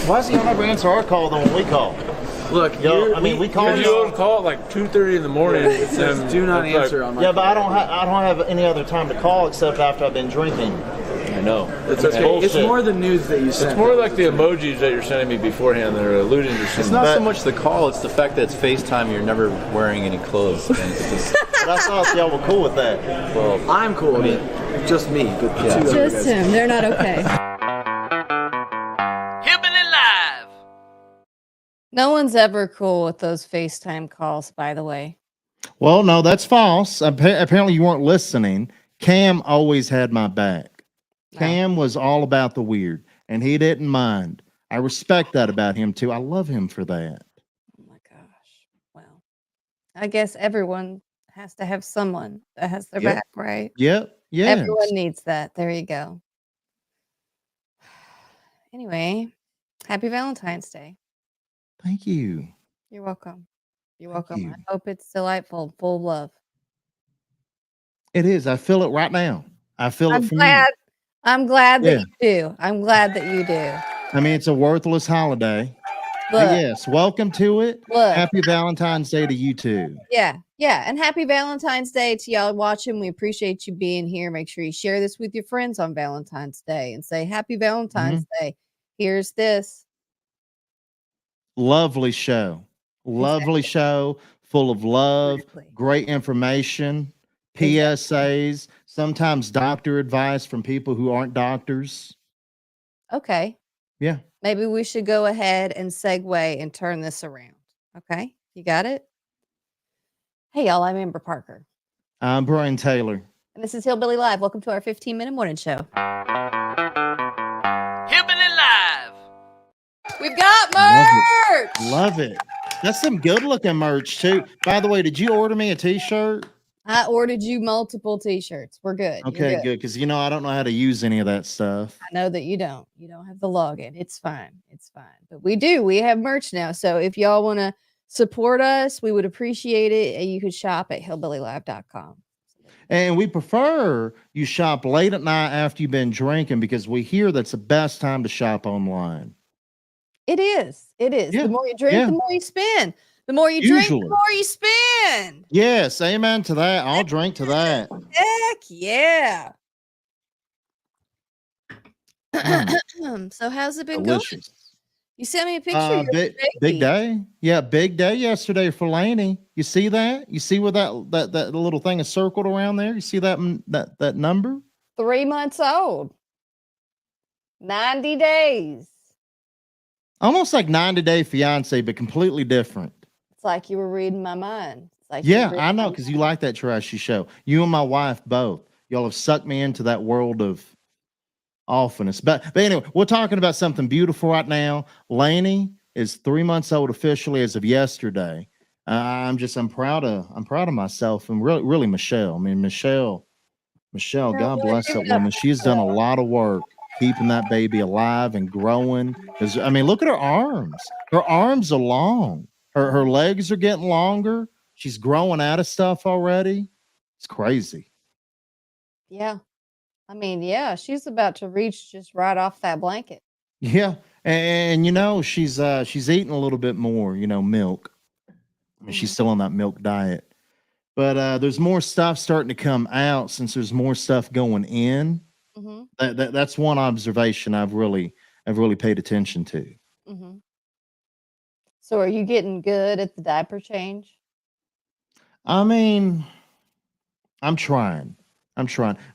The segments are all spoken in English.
Why does he never answer our call than when we call? Look, we call you don't call at like 2:30 in the morning. It says do not answer on my but I don't have any other time to call except after I've been drinking. I know. It's okay. It's more the news that you send. It's more like the emojis that you're sending me beforehand that are alluding to something. It's not so much the call, it's the fact that it's FaceTime, you're never wearing any clothes. And it's just, but I thought y'all were cool with that. Well, I'm cool with it. Just me, but Yeah. Just him. They're not okay. Hillbilly Live. No one's ever cool with those FaceTime calls, by the way. Well, no, that's false. Apparently you weren't listening. Cam always had my back. No. Cam was all about the weird, and he didn't mind. I respect that about him, too. I love him for that. Oh, my gosh. Well, I guess everyone has to have someone that has their back, right? Yep. Yeah. Everyone needs that. There you go. Anyway, happy Valentine's Day. Thank you. You're welcome. You're welcome. you. I hope it's delightful, full of love. It is. I feel it right now. I feel I'm it from glad. I'm glad that Yeah. you do. I'm glad that you do. you. I mean, it's a worthless holiday. But Look, yes, welcome to it. look. Happy Valentine's Day to you too. Yeah, and happy Valentine's Day to y'all watching. We appreciate you being here. Make sure you share this with your friends on Valentine's Day and say happy Valentine's Day. Here's this. Lovely show. Lovely show, full of love, Exactly. great information, PSAs, sometimes doctor advice from people who aren't doctors. Okay. Yeah. Maybe we should go ahead and segue and turn this around. Okay. You got it? Hey, y'all. I'm Amber Parker. I'm Brian Taylor. And this is Hillbilly Live. Welcome to our 15-minute morning show. Hillbilly Live. We've got Love merch. Love it. That's some good looking merch too. By the way, did you order me a t-shirt? I ordered you multiple t-shirts. We're good. You're Okay, good. Because I don't know how to use any of that stuff. I know that you don't. You don't have the login. It's fine. It's fine. But we do. We have merch now. So if y'all want to support us, we would appreciate it. And you could shop at hillbillylive.com. And we prefer you shop late at night after you've been drinking because we hear that's the best time to shop online. It is. It is. Yeah, The more you drink, yeah. the more you spend. The more you drink, the Usually. more you spend. Yes, amen to that. I'll drink to that. Heck yeah. So how's it been going? Delicious. You sent me a picture. of your Big baby. day. Yeah, big day yesterday for Laney. You see that? You see where that little thing is circled around there? You see that number? 3 months old. 90 days. Almost like 90-day fiance, but completely different. It's like you were reading my mind. It's like you were Yeah, reading I know, my because you mind. like that trashy show. You and my wife both. Y'all have sucked me into that world of awfulness. But anyway, we're talking about something beautiful right now. Laney is 3 months old officially as of yesterday. I'm proud of myself and really Michelle. I mean, Michelle, God bless that woman. She's done a lot of work keeping that baby alive and growing. I mean, look at her arms. Her arms are long. Her legs are getting longer. She's growing out of stuff already. It's crazy. Yeah. I mean, yeah, she's about to reach just right off that blanket. Yeah. And she's eating a little bit more, milk. I mean, she's still on that milk diet. But there's more stuff starting to come out since there's more stuff going in. Mm-hmm. That's one observation I've really paid attention to. Mm-hmm. So are you getting good at the diaper change? I mean, I'm trying.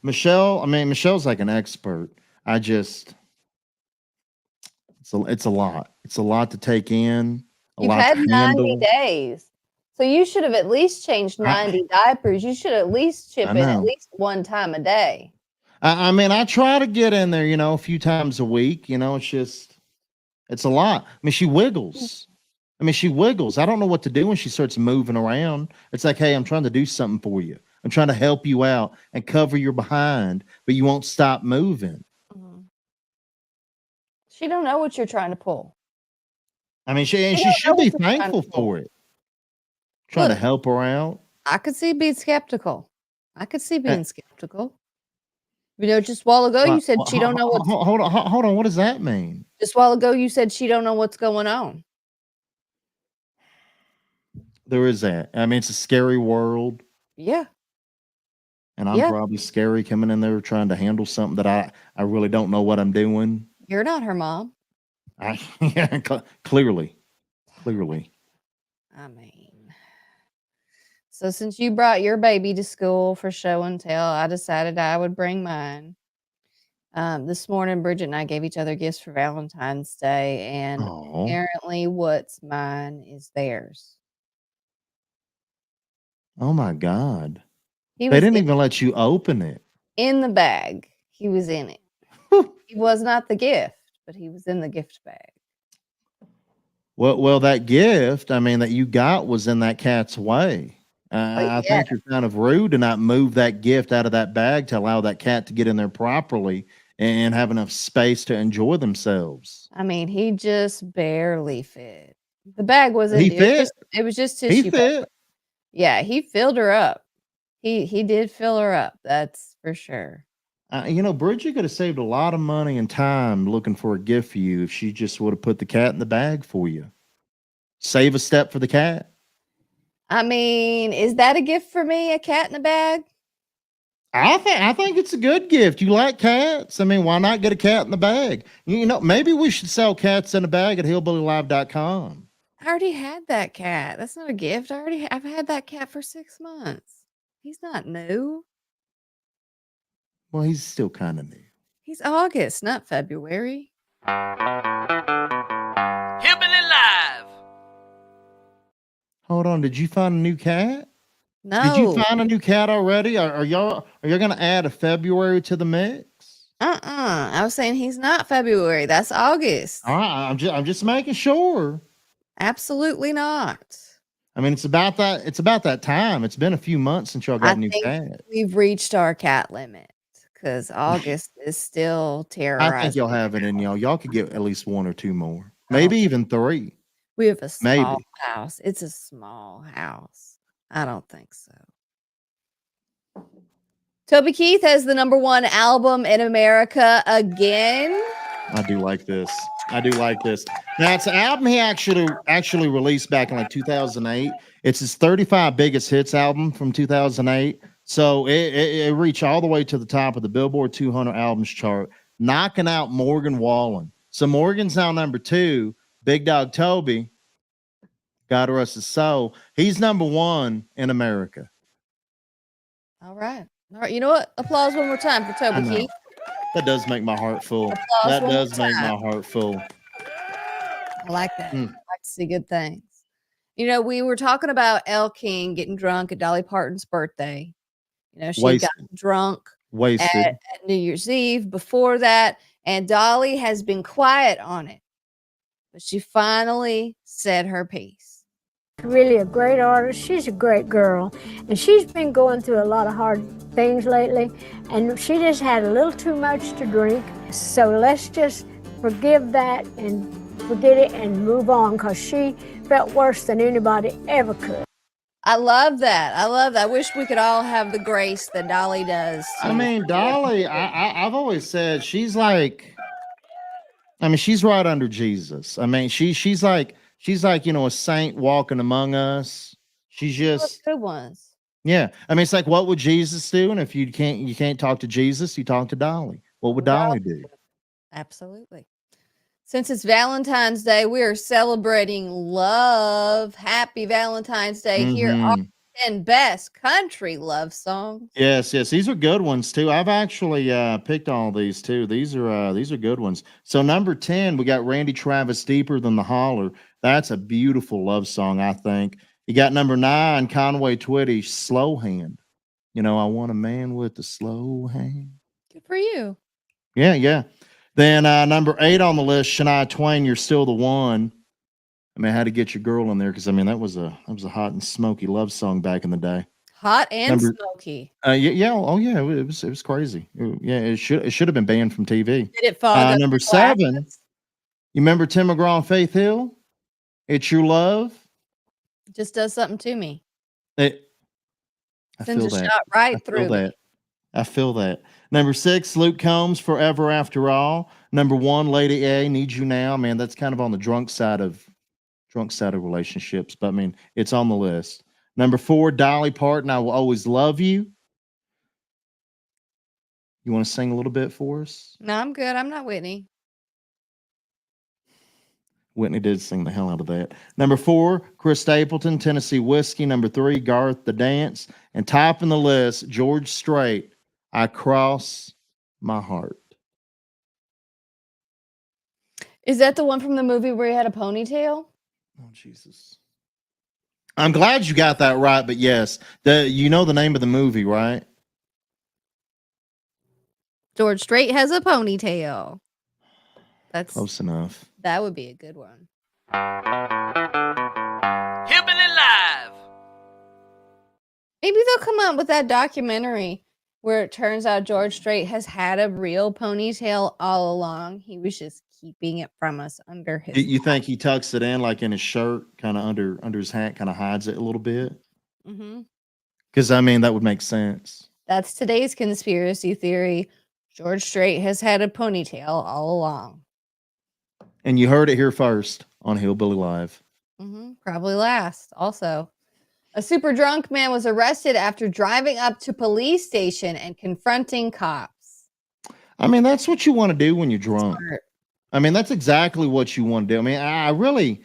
Michelle's like an expert. It's a lot. It's a lot to take in. You've had 90 days. So you should have at least changed 90 diapers. You should at least chip in at least one time a day. I try to get in there, a few times a week. It's a lot. I mean, she wiggles. I don't know what to do when she starts moving around. It's like, hey, I'm trying to do something for you. I'm trying to help you out and cover your behind, but you won't stop moving. Mm-hmm. She don't know what you're trying to pull. I mean, she should be thankful for it. Trying to help her out. I could see being skeptical. Just a while ago you said Well, she don't know what's hold on. What does that mean? just a while ago you said she don't know what's going on. There is that. I mean, it's a scary world, Yeah. and I'm Yeah. probably scary coming in there trying to handle something that I really don't know what I'm doing. You're not her mom. Yeah, clearly. I mean, so since you brought your baby to school for show and tell, I decided I would bring mine. This morning, Bridget and I gave each other gifts for Valentine's Day, and Oh, apparently, what's mine is theirs. oh my God! He They was didn't even let you open it. in the bag. He was in it. He was not the gift, but he was in the gift bag. Well, that gift, I mean, that you got was in that cat's way. But I yeah, think you're kind of rude to not move that gift out of that bag to allow that cat to get in there properly and have enough space to enjoy themselves. I mean, he just barely fit. The bag wasn't. He fit. It was just He tissue paper. fit. Yeah, he filled her up. He did fill her up. That's for sure. Bridget could have saved a lot of money and time looking for a gift for you if she just would have put the cat in the bag for you. Save a step for the cat. I mean, is that a gift for me? A cat in a bag? I think it's a good gift. You like cats? I mean, why not get a cat in the bag? Maybe we should sell cats in a bag at hillbillylive.com. I already had that cat. That's not a gift. I've had that cat for 6 months. He's not new. Well, he's still kind of new. He's August, not February. Hillbilly Live. Hold on, did you find a new cat? No. Did you find a new cat already? Are y'all gonna add a February to the mix? I was saying he's not February. That's August. All right, I'm just making sure. Absolutely not. I mean, it's about that time. It's been a few months since y'all got I a new think cat. we've reached our cat limit because August is still terrorizing. I think y'all have it in y'all. Y'all could get at least 1 or 2 more, Oh. maybe even 3. We have a small Maybe. house. It's a small house. I don't think so. Toby Keith has the #1 album in America again. I do like this. Now, it's an album he actually released back in like 2008. It's his 35 biggest hits album from 2008. So it reached all the way to the top of the Billboard 200 albums chart, knocking out Morgan Wallen. So Morgan's now #2. Big Dog Toby, God rest his soul, he's #1 in America. All right. You know what? Applause one more time for I Toby know. Keith. That does make my heart full. Applause That one more does make time. my heart full. I like that. Mm. I like to see good things. We were talking about Elle King getting drunk at Dolly Parton's birthday. She got Wasted. drunk Wasted. at New Year's Eve before that, and Dolly has been quiet on it. But she finally said her piece. Really a great artist. She's a great girl, and she's been going through a lot of hard things lately, and she just had a little too much to drink. So let's just forgive that and forget it and move on, because she felt worse than anybody ever could. I love that. I wish we could all have the grace that Dolly does. I mean, Dolly, I've always said she's like, she's right under Jesus. I mean, she's like, a saint walking among us. She's just good ones. Yeah. I mean, it's like, what would Jesus do? And if you can't talk to Jesus, you talk to Dolly. What would Dolly do? Absolutely. Since it's Valentine's Day, we are celebrating love. Happy Valentine's Day. Here are 10 best country love songs. Yes. These are good ones too. I've actually picked all these too. These are good ones. So #10, we got Randy Travis, Deeper Than the Holler. That's a beautiful love song, I think. You got #9, Conway Twitty, Slow Hand. I want a man with a slow hand. Good for you. Yeah. Then #8 on the list, Shania Twain, You're Still the One. I had to get your girl in there because that was a hot and smoky love song back in the day. Hot and smoky. Yeah. Oh yeah, it was crazy. It should have been banned from TV. Did it fog up #7. glasses? You remember Tim McGraw and Faith Hill? It's Your Love. It just does something to me. I Sends feel a that. shot right through me. I feel that. Number 6, Luke Combs, Forever After All. Number 1, Lady A, Need You Now. Man, that's kind of on the drunk side of relationships, but I mean, it's on the list. Number 4, Dolly Parton, I Will Always Love You. You want to sing a little bit for us? No, I'm good. I'm not Whitney. Whitney did sing the hell out of that. Number 4, Chris Stapleton, Tennessee Whiskey. Number 3, Garth The Dance. And topping the list, George Strait, I Cross My Heart. Is that the one from the movie where he had a ponytail? Oh, Jesus. I'm glad you got that right, but yes. You know the name of the movie, right? George Strait has a ponytail. That's Close enough. That would be a good one. Hillbilly Live. Maybe they'll come out with that documentary where it turns out George Strait has had a real ponytail all along. He was just keeping it from us under his You think he tucks it in like in his shirt, kind of under his hat, kind of hides it a little bit? Mm-hmm. Because, I mean, that would make sense. That's today's conspiracy theory. George Strait has had a ponytail all along. And you heard it here first on Hillbilly Live. Mm-hmm. Probably last. Also, a super drunk man was arrested after driving up to police station and confronting cops. I mean, that's what you want to do when you're drunk. Smart. I mean, that's exactly what you want to do. I mean, I really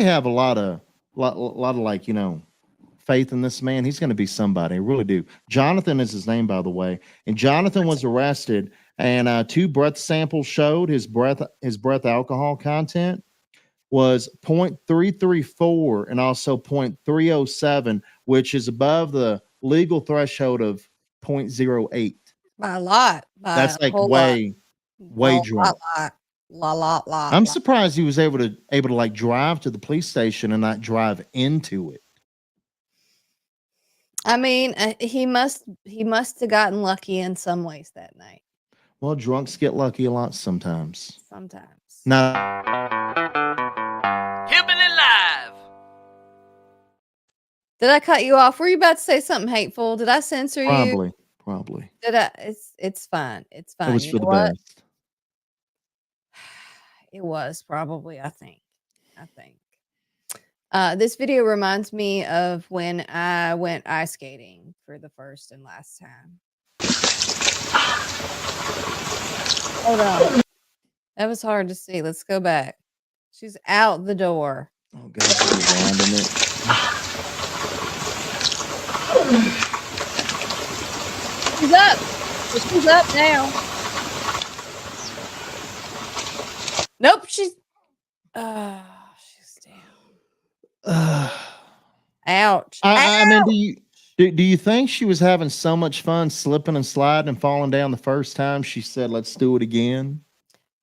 have a lot of like, you know, faith in this man. He's going to be somebody. I really do. Jonathan is his name, by the way. And Jonathan was arrested, and 2 breath samples showed his breath alcohol content was 0.334 and also 0.307, which is above the legal threshold of 0.08. By a lot. That's like way drunk. Lot. I'm surprised he was able to like drive to the police station and not drive into it. I mean, he must have gotten lucky in some ways that night. Well, drunks get lucky a lot sometimes. Sometimes. Now, Hillbilly Live. Did I cut you off? Were you about to say something hateful? Did I censor you? Probably. Did I? It's fine. It's fine. It was You for know the what? best. It was probably, I think. This video reminds me of when I went ice skating for the first and last time. Hold on. That was hard to see. Let's go back. She's out the door. Oh, God, she's winding it. She's up. She's up now. Nope, she's down. Ouch. I mean, do you think she was having so much fun slipping and sliding and falling down the first time she said, "Let's do it again"?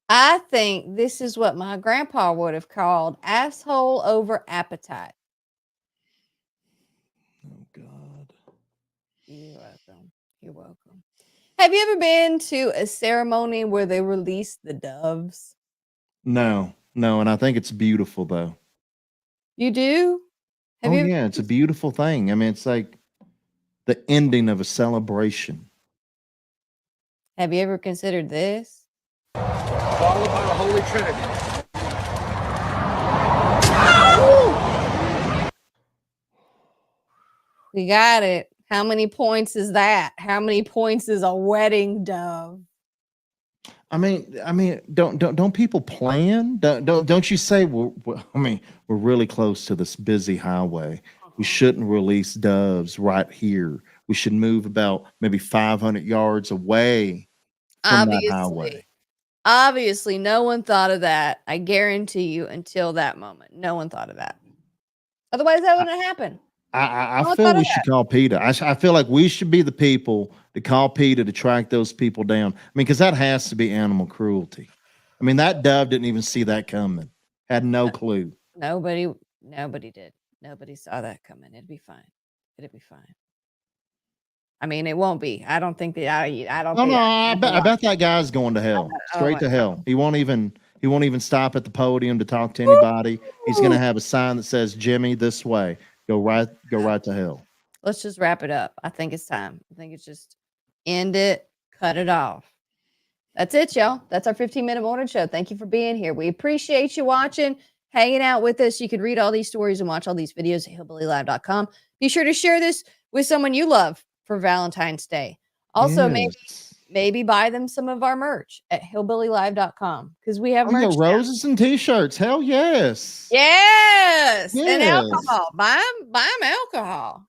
I think this is what my grandpa would have called asshole over appetite. Oh, God. You're welcome. You're welcome. Have you ever been to a ceremony where they release the doves? No, and I think it's beautiful, though. You do? Have you ever Yeah, it's a beautiful thing. I mean, it's like the ending of a celebration. Have you ever considered this? Followed by the Holy Trinity. We got it. How many points is that? How many points is a wedding dove? I mean, don't people plan? Don't you say? We're really close to this busy highway. We shouldn't release doves right here. We should move about maybe 500 yards away from that highway. Obviously, no one thought of that. I guarantee you, until that moment, no one thought of that. Otherwise, that wouldn't happen. I feel we should call PETA. I feel like we should be the people to call PETA to track those people down. I mean, because that has to be animal cruelty. I mean, that dove didn't even see that coming. Had no clue. Nobody did. Nobody saw that coming. It'd be fine. It'd be fine. I mean, it won't be. I don't think that. I don't. No, I bet that guy's going to hell. Straight to hell. He won't even stop at the podium to talk to anybody. He's going to have a sign that says, "Jimmy, this way. Go right to hell." Let's just wrap it up. I think it's time. I think it's just end it. cut it off. That's it, y'all. That's our 15-minute morning show. Thank you for being here. We appreciate you watching, hanging out with us. You can read all these stories and watch all these videos at hillbillylive.com. Be sure to share this with someone you love for Valentine's Day. Also, maybe buy them some of our merch at hillbillylive.com because we have merch. Roses and t-shirts. Hell yes. Yes. And Yes. alcohol. Buy them alcohol.